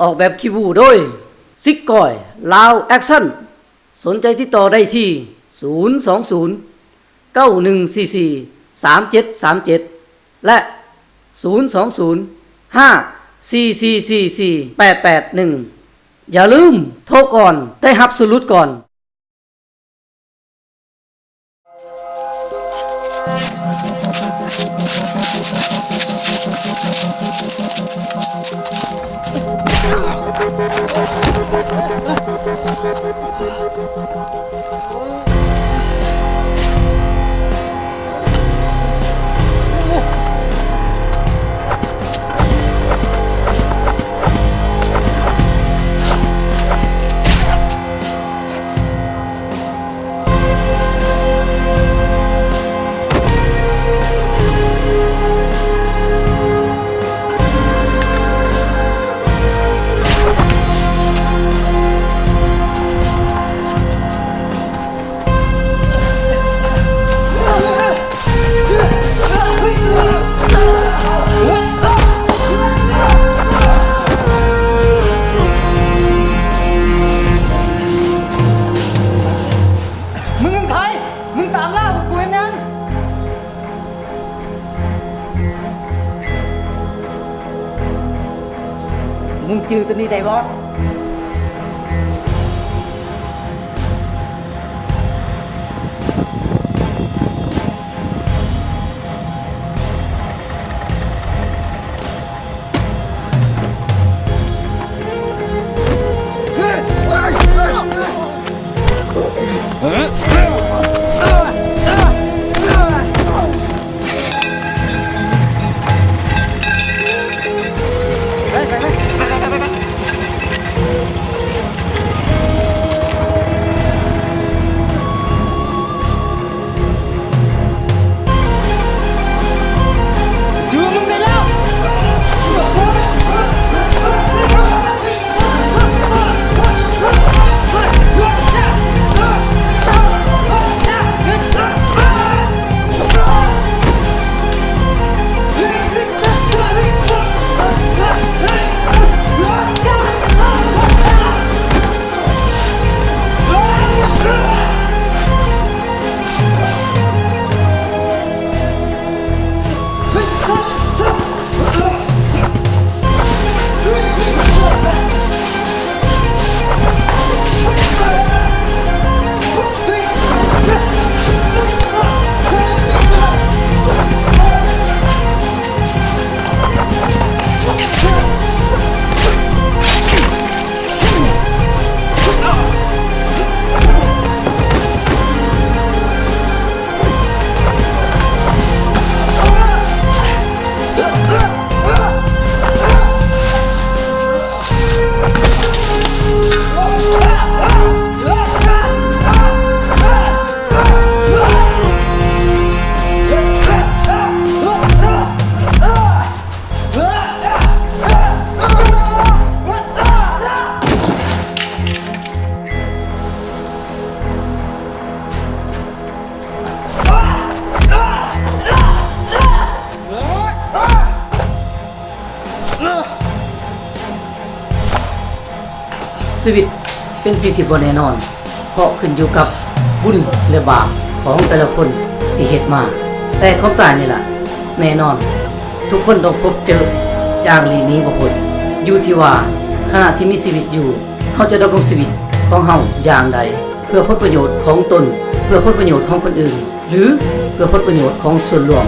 ออกแบบคิวูโดยซิกกอยลาวแอคชั่นสนใจติดต่อได้ที่ 020 9144 3737 และ 020 54444 881 อย่าลืมโทรก่อนได้รับส่วนลดก่อนมึงจื้อตัวนี้ได้บ่ชีวิตเป็นสิ่งที่บ่แน่นอนเพราะขึ้นอยู่กับบุญและบาปของแต่ละคนที่เฮ็ดมาแต่ความตายนี่ล่ะแน่นอนทุกคนต้องพบเจออย่างหลีนี้บ่พ้นอยู่ที่ว่าขณะที่มีชีวิตอยู่เฮาจะดำรงชีวิตของเฮาอย่างใดเพื่อผลประโยชน์ของตนเพื่อผลประโยชน์ของคนอื่นหรือเพื่อผลประโยชน์ของส่วนรวม